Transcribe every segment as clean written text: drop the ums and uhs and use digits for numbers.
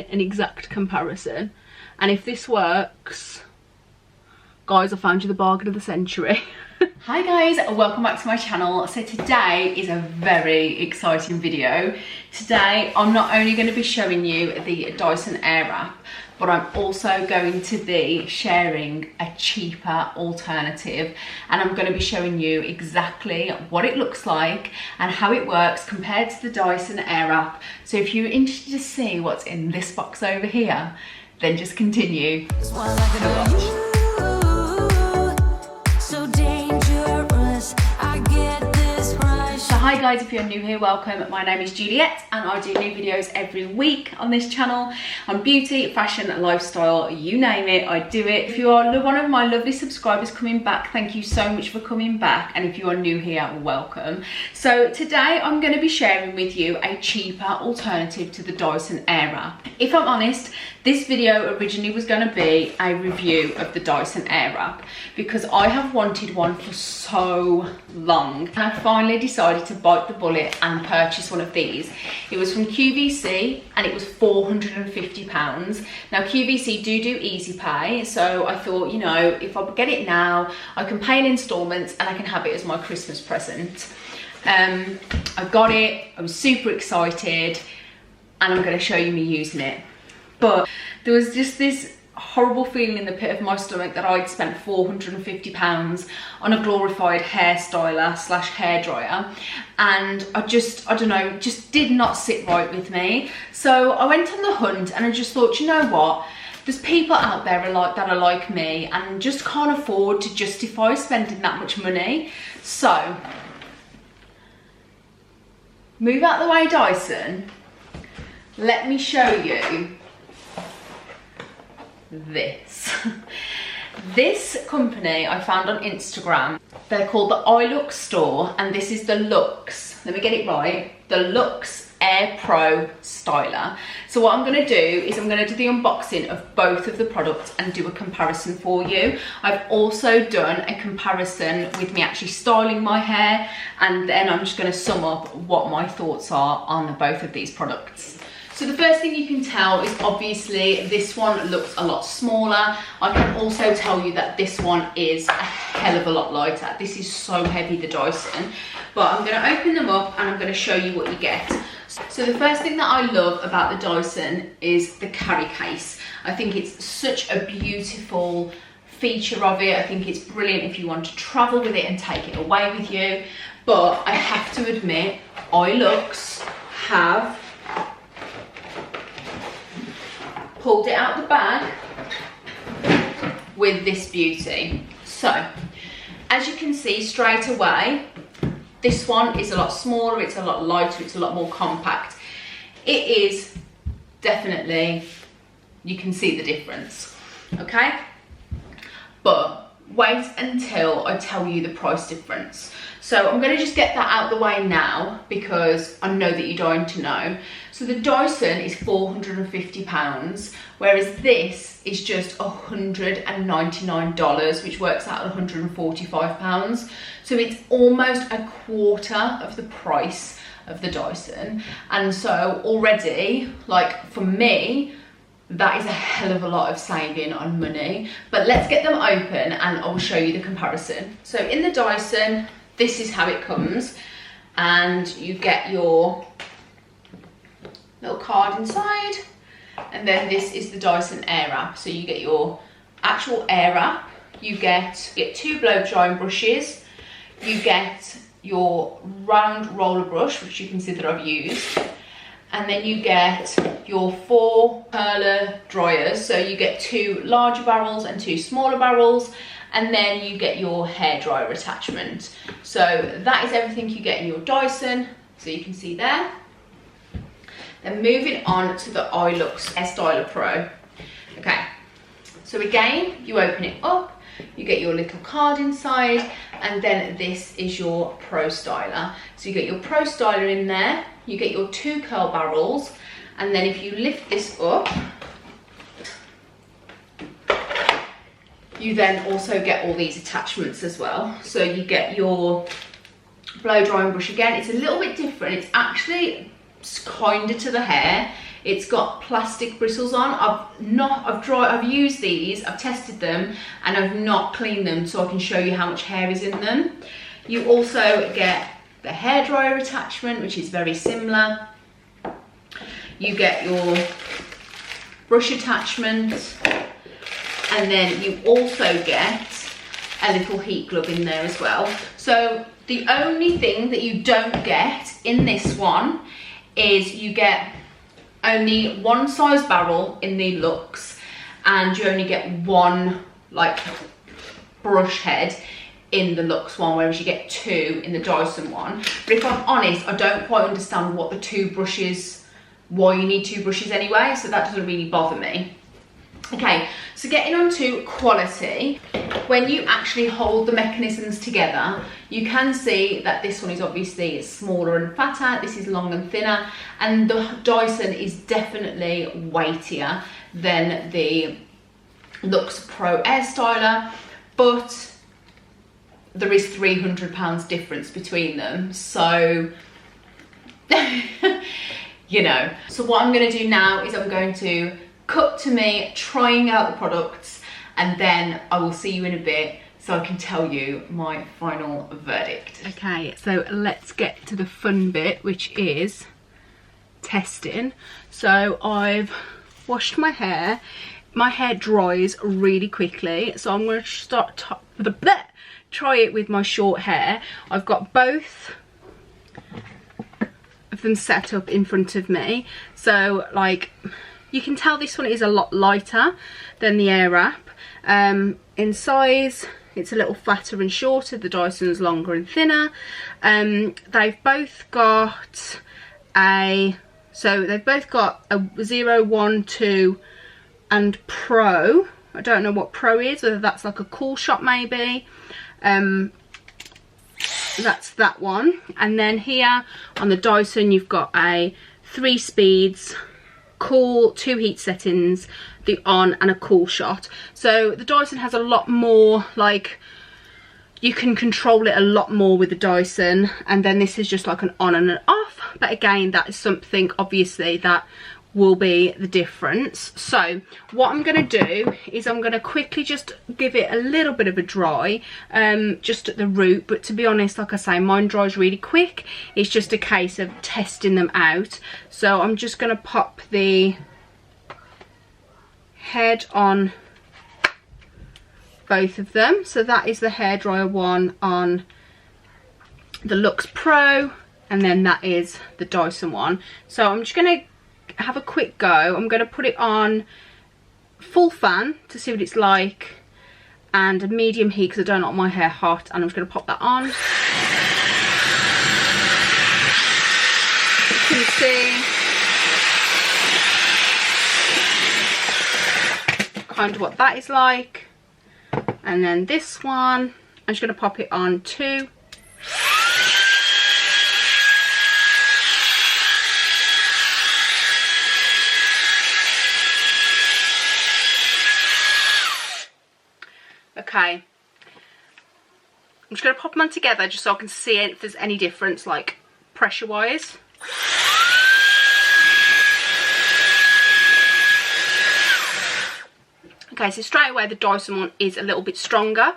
an exact comparison, and if this works, guys, I found you the bargain of the century. Hi guys, welcome back to my channel. So today is a very exciting video. Today I'm not only going to be showing you the Dyson Airwrap, but I'm also going to be sharing a cheaper alternative, and I'm going to be showing you exactly what it looks like and how it works compared to the Dyson Airwrap. So if you're interested to see what's in this box over here, then just continue to watch. Hi guys, if you're new here, welcome. My name is Juliette and I do new videos every week on this channel on beauty, fashion, lifestyle, you name it, I do it. If you are one of my lovely subscribers coming back, thank you so much for coming back, and if you are new here, welcome. So today I'm going to be sharing with you a cheaper alternative to the Dyson Airwrap. If I'm honest, this video originally was going to be a review of the Dyson Airwrap because I have wanted one for so long, and I finally decided to bite the bullet and purchase one of these. It was from QVC and it was £450. Now QVC do easy pay, so I thought, you know, if I get it now, I can pay in installments and I can have it as my Christmas present. I got it, I was super excited, and I'm going to show you me using it. But there was just this horrible feeling in the pit of my stomach that I'd spent £450 on a glorified hair styler slash hairdryer, and I don't know, just did not sit right with me. So I went on the hunt and I just thought, you know what, there's people out there that are like me and just can't afford to justify spending that much money. So move out the way, Dyson. Let me show you this. This company I found on Instagram. They're called the LUXX store, and this is the LUXX, let me get it right, the LUXX Air Pro Styler. So what I'm going to do is I'm going to do the unboxing of both of the products and do a comparison for you. I've also done a comparison with me actually styling my hair, and then I'm just going to sum up what my thoughts are on both of these products. So the first thing you can tell is obviously this one looks a lot smaller. I can also tell you that this one is a hell of a lot lighter. This is so heavy, the Dyson. But I'm going to open them up and I'm going to show you what you get. So the first thing that I love about the Dyson is the carry case. I think it's such a beautiful feature of it. I think it's brilliant if you want to travel with it and take it away with you. But I have to admit, LUXX have pulled it out the bag with this beauty. So as you can see straight away, this one is a lot smaller, it's a lot lighter, it's a lot more compact. It is definitely, you can see the difference, okay? But wait until I tell you the price difference. So I'm going to just get that out of the way now because I know that you're dying to know. So the Dyson is £450, whereas this is just $199, which works out at £145. So it's almost a quarter of the price of the Dyson. And so already, like for me, that is a hell of a lot of saving on money. But let's get them open and I'll show you the comparison. So in the Dyson, this is how it comes, and you get your little card inside, and then this is the Dyson Airwrap. So you get your actual Airwrap, you get 2 blow drying brushes, you get your round roller brush, which you can see that I've used, and then you get your 4 curler dryers. So you get 2 larger barrels and 2 smaller barrels, and then you get your hairdryer attachment. So that is everything you get in your Dyson, so you can see there. Then moving on to the LUXX STYLER Pro. Okay, so again, you open it up, you get your little card inside, and then this is your Pro Styler. So you get your Pro Styler in there, you get your 2 curl barrels, and then if you lift this up, you then also get all these attachments as well. So you get your blow drying brush again. It's a little bit different. It's actually kinder to the hair. It's got plastic bristles on. I've used these, I've tested them, and I've not cleaned them so I can show you how much hair is in them. You also get the hairdryer attachment, which is very similar. You get your brush attachment, and then you also get a little heat glove in there as well. So the only thing that you don't get in this one is you get only one size barrel in the LUXX, and you only get one like brush head in the LUXX one, whereas you get two in the Dyson one. But if I'm honest, I don't quite understand what the two brushes, why you need two brushes anyway, so that doesn't really bother me. Okay, so getting on to quality, when you actually hold the mechanisms together, you can see that this one is obviously smaller and fatter, this is long and thinner, and the Dyson is definitely weightier than the LUXX Pro Air Styler, but there is £300 difference between them, so you know. So what I'm going to do now is I'm going to cut to me trying out the products, and then I will see you in a bit so I can tell you my final verdict. Okay, so let's get to the fun bit, which is testing. So I've washed my hair. My hair dries really quickly, so I'm going to start try it with my short hair. I've got both of them set up in front of me, so like you can tell this one is a lot lighter than the AirWrap. In size, it's a little fatter and shorter. The Dyson's longer and thinner. They've both got a 0, 1, 2 and Pro. I don't know what Pro is, whether that's like a cool shot maybe. That's that one. And then here on the Dyson you've got a 3 speeds, cool, 2 heat settings, the on and a cool shot. So the Dyson has a lot more, like you can control it a lot more with the Dyson, and then this is just like an on and an off, but again that is something obviously that will be the difference. So what I'm going to do is I'm going to quickly just give it a little bit of a dry, just at the root, but to be honest, like I say, mine dries really quick. It's just a case of testing them out. So I'm just going to pop the head on both of them. So that is the hairdryer one on the LUXX Pro, and then that is the Dyson one. So I'm just going to have a quick go. I'm going to put it on full fan to see what it's like, and a medium heat because I don't like my hair hot, and I'm just going to pop that on. You can see kind of what that is like. And then this one, I'm just going to pop it on too. Okay, I'm just going to pop them on together just so I can see if there's any difference, like pressure wise. Okay, so straight away the Dyson one is a little bit stronger,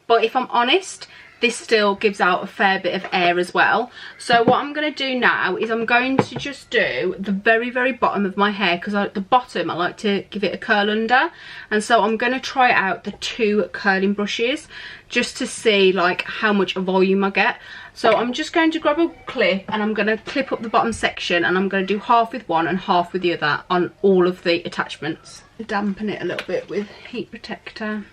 but if I'm honest, this still gives out a fair bit of air as well. So what I'm going to do now is I'm going to just do the very, very bottom of my hair, because at the bottom I like to give it a curl under, and so I'm going to try out the 2 curling brushes just to see like how much volume I get. So I'm just going to grab a clip and I'm going to clip up the bottom section, and I'm going to do half with one and half with the other on all of the attachments. Dampen it a little bit with heat protector.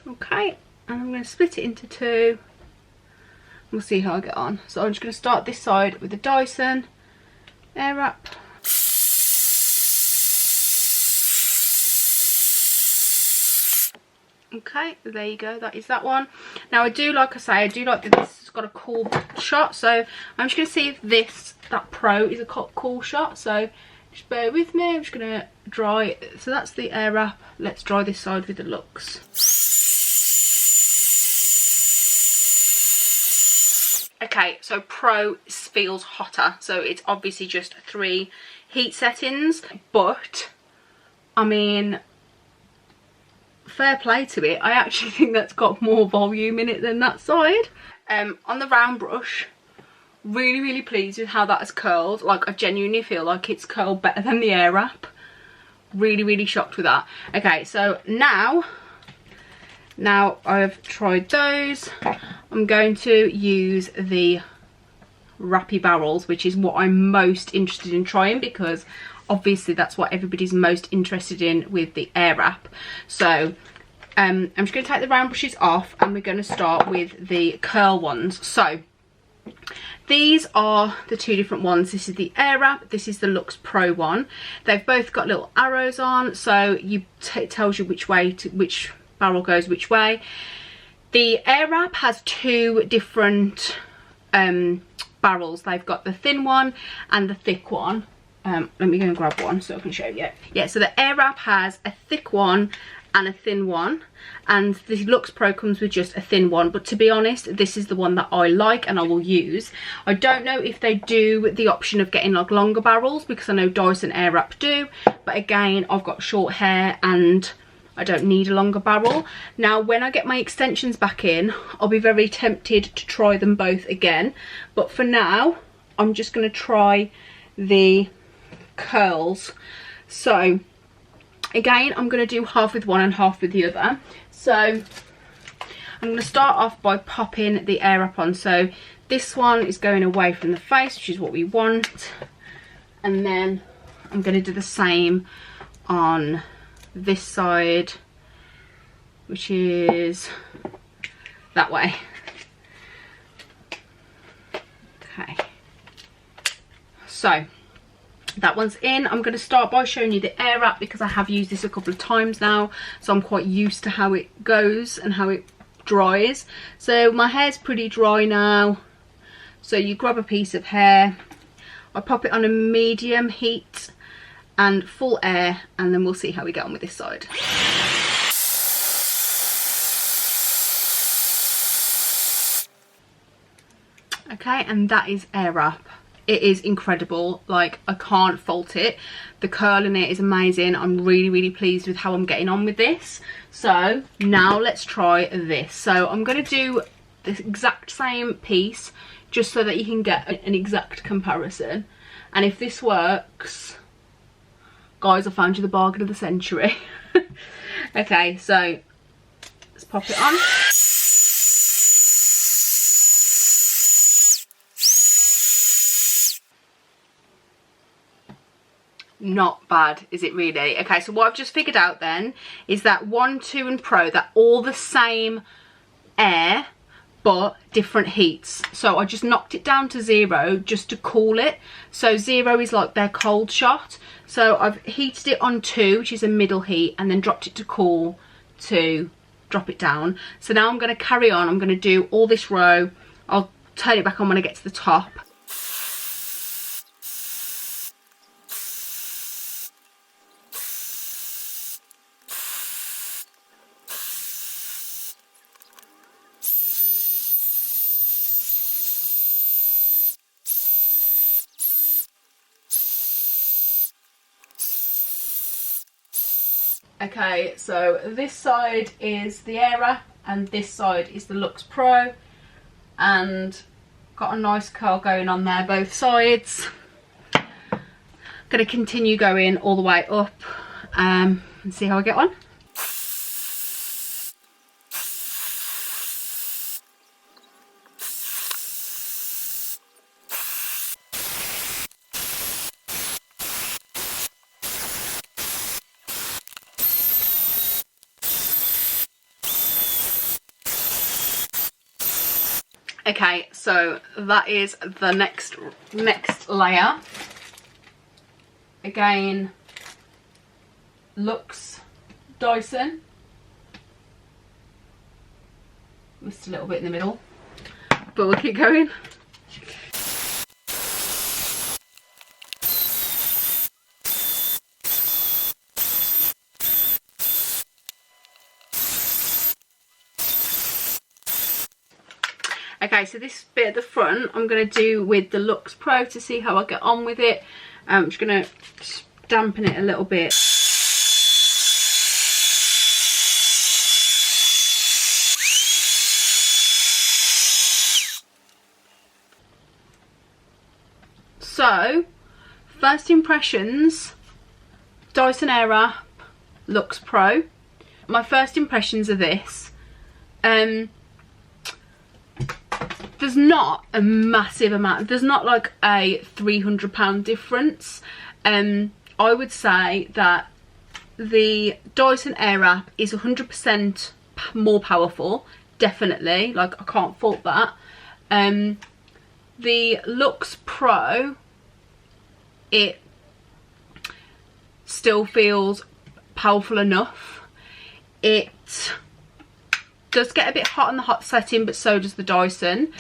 Okay, and I'm going to split it into 2. We'll see how I get on. So I'm just going to start this side with the Dyson AirWrap. Okay, there you go, that is that one. Now I do, like I say, I do like that this has got a cool shot, so I'm just going to see if that Pro is a cool shot, so just bear with me. I'm just going to dry, so that's the AirWrap. Let's dry this side with the LUXX. Okay, so Pro feels hotter, so it's obviously just 3 heat settings, but I mean, fair play to it. I actually think that's got more volume in it than that side. On the round brush, really pleased with how that has curled. Like, I genuinely feel like it's curled better than the Airwrap. Really shocked with that. Okay, so now I've tried those, I'm going to use the wrappy barrels, which is what I'm most interested in trying, because obviously that's what everybody's most interested in with the Airwrap. So I'm just going to take the round brushes off, and we're going to start with the curl ones. So these are the 2 different ones. This is the Airwrap, this is the LUXX Pro one. They've both got little arrows on, so it tells you which barrel goes which way. The Airwrap has 2 different barrels. They've got the thin one and the thick one. Let me go and grab one so I can show you. Yeah, so the Airwrap has a thick one and a thin one, and the LUXX Pro comes with just a thin one, but to be honest, this is the one that I like and I will use. I don't know if they do the option of getting like longer barrels, because I know DYSON AIRWRAP do, but again, I've got short hair and I don't need a longer barrel. Now, when I get my extensions back in, I'll be very tempted to try them both again, but for now, I'm just going to try the curls. So again, I'm going to do half with one and half with the other. So I'm going to start off by popping the Airwrap on. So this one is going away from the face, which is what we want, and then I'm going to do the same on this side, which is that way. Okay, so that one's in. I'm going to start by showing you the Airwrap, because I have used this a couple of times now, so I'm quite used to how it goes and how it dries. So my hair's pretty dry now, so you grab a piece of hair, I pop it on a medium heat and full air, and then we'll see how we get on with this side. Okay, and that is Airwrap. It is incredible, like I can't fault it. The curl in it is amazing. I'm really pleased with how I'm getting on with this. So now let's try this. So I'm going to do the exact same piece, just so that you can get an exact comparison. And if this works, guys, I found you the bargain of the century. Okay, so let's pop it on. Not bad, is it really? Okay, so what I've just figured out then is that 1, 2 and Pro, they're all the same air but different heats. So I just knocked it down to 0 just to cool it. So 0 is like their cold shot. So I've heated it on 2, which is a middle heat, and then dropped it to cool to drop it down. So now I'm going to carry on. I'm going to do all this row. I'll turn it back on when I get to the top. Okay, so this side is the Airwrap and this side is the LUXX Pro, and got a nice curl going on there both sides. Gonna continue going all the way up and see how I get on. Okay, so that is the next layer. Again, LUXX DYSON. Missed a little bit in the middle, but we'll keep going. Okay, so this bit at the front I'm going to do with the LUXX Pro to see how I get on with it. I'm just going to dampen it a little bit. So, first impressions, Dyson Airwrap LUXX Pro. My first impressions of this, there's not a massive amount, there's not like a £300 difference. I would say that the Dyson Airwrap is 100% more powerful, definitely, like I can't fault that. The LUXX Pro, it still feels powerful enough. It does get a bit hot on the hot setting, but so does the Dyson.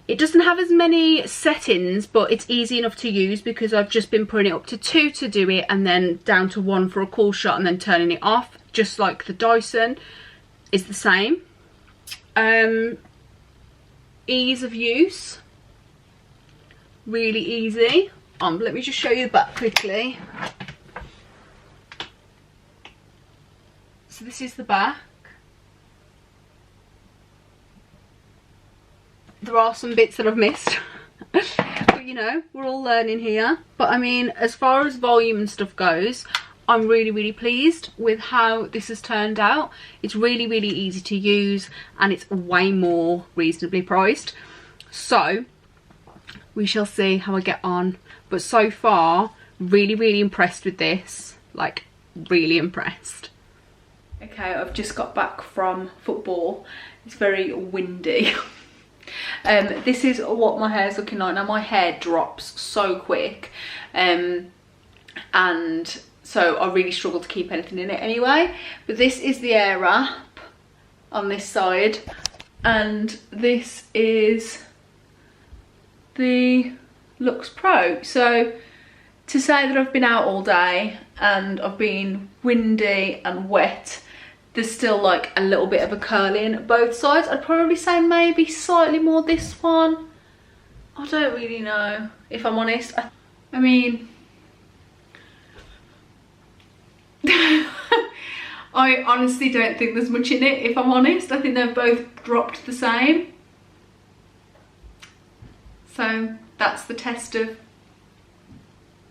It doesn't have as many settings, but it's easy enough to use because I've just been putting it up to 2 to do it and then down to 1 for a cool shot and then turning it off, just like the Dyson is the same. Ease of use, really easy. Let me just show you the back quickly. So this is the back. There are some bits that I've missed, but you know, we're all learning here. But I mean, as far as volume and stuff goes, I'm really pleased with how this has turned out. It's really easy to use and it's way more reasonably priced. So we shall see how I get on. But so far, really impressed with this. Like, really impressed. Okay, I've just got back from football. It's very windy. This is what my hair's looking like. Now my hair drops so quick. And so I really struggle to keep anything in it anyway. But this is the Airwrap on this side. And this is the LUXX Pro. So to say that I've been out all day and I've been windy and wet, there's still like a little bit of a curl in both sides. I'd probably say maybe slightly more this one. I don't really know, if I'm honest. I mean, I honestly don't think there's much in it, if I'm honest. I think they've both dropped the same. So that's the test of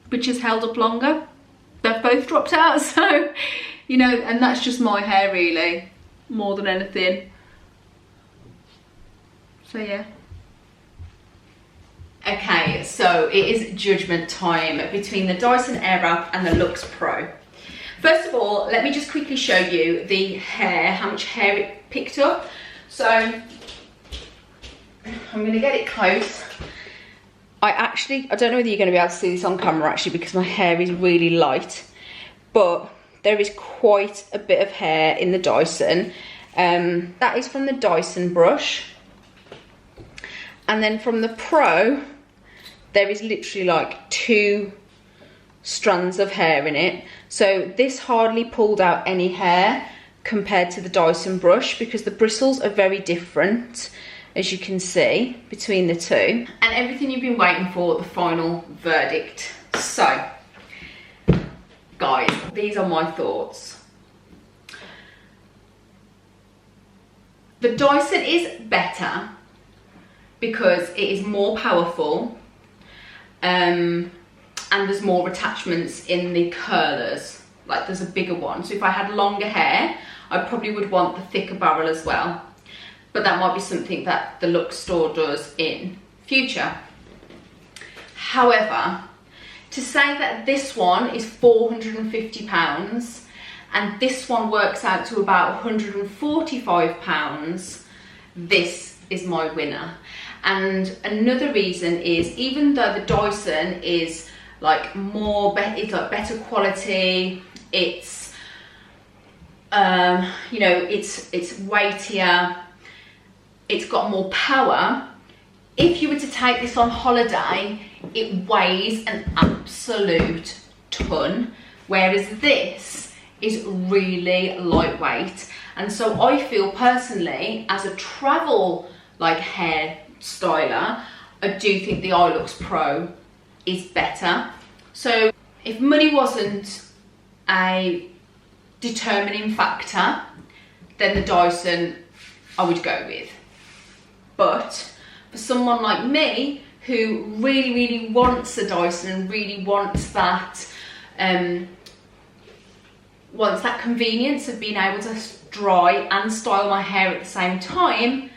which has held up longer. They've both dropped out, so, you know, and that's just my hair really, more than anything. So yeah. Okay, so it is judgment time between the Dyson Airwrap and the LUXX Pro. First of all, let me just quickly show you the hair, how much hair it picked up. So I'm gonna get it close. I don't know whether you're going to be able to see this on camera actually because my hair is really light, but there is quite a bit of hair in the Dyson. That is from the Dyson brush. And then from the Pro, there is literally like 2 strands of hair in it. So this hardly pulled out any hair compared to the Dyson brush because the bristles are very different, as you can see, between the two. And everything you've been waiting for, the final verdict. So, guys, these are my thoughts. The Dyson is better because it is more powerful and there's more attachments in the curlers. Like, there's a bigger one. So if I had longer hair, I probably would want the thicker barrel as well. But that might be something that the LUXX store does in future. However, to say that this one is £450 and this one works out to about £145, this is my winner. And another reason is, even though the Dyson is like it's like better quality, it's you know, it's weightier, it's got more power. If you were to take this on holiday, it weighs an absolute ton, whereas this is really lightweight. And so I feel personally, as a travel like hair styler, I do think the LUXX Pro is better. So if money wasn't a determining factor, then the Dyson I would go with. But for someone like me who really wants a Dyson and really wants that convenience of being able to dry and style my hair at the same time,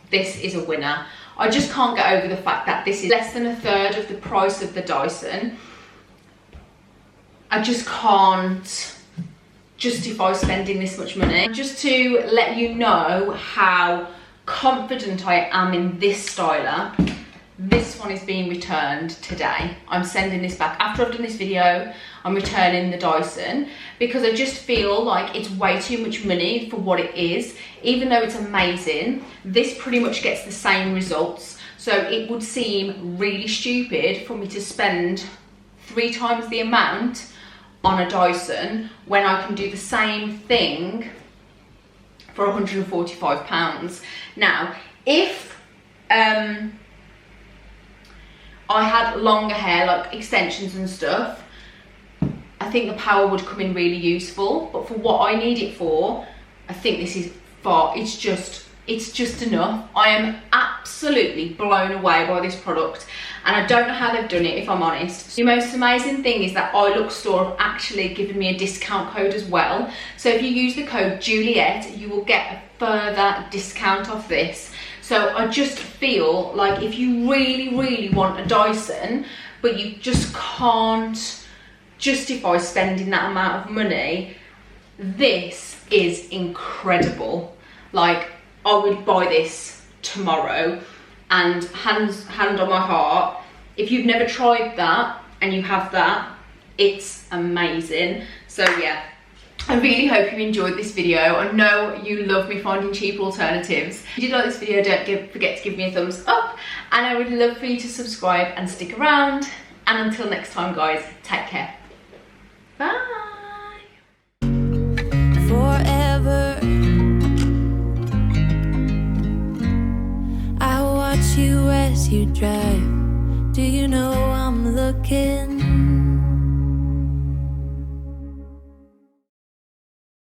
this is a winner. I just can't get over the fact that this is less than 1/3 of the price of the Dyson. I just can't justify spending this much money. Just to let you know how confident I am in this styler, this one is being returned today. I'm sending this back. After I've done this video, I'm returning the Dyson because I just feel like it's way too much money for what it is. Even though it's amazing, this pretty much gets the same results. So it would seem really stupid for me to spend 3 times the amount on a Dyson when I can do the same thing for £145. Now, if I had longer hair, like extensions and stuff, I think the power would come in really useful. But for what I need it for, I think this is it's just enough. I am absolutely blown away by this product, and I don't know how they've done it, if I'm honest. The most amazing thing is that LUXX store have actually given me a discount code as well. So if you use the code Juliette, you will get a further discount off this. So I just feel like if you really want a Dyson, but you just can't justify spending that amount of money, this is incredible. Like, I would buy this tomorrow, and hand on my heart, if you've never tried that and you have that, it's amazing. So yeah, I really hope you enjoyed this video. I know you love me finding cheap alternatives. If you did like this video, don't forget to give me a thumbs up, and I would love for you to subscribe and stick around. And until next time, guys, take care. Bye. Forever I watch you as you drive. Do you know I'm looking?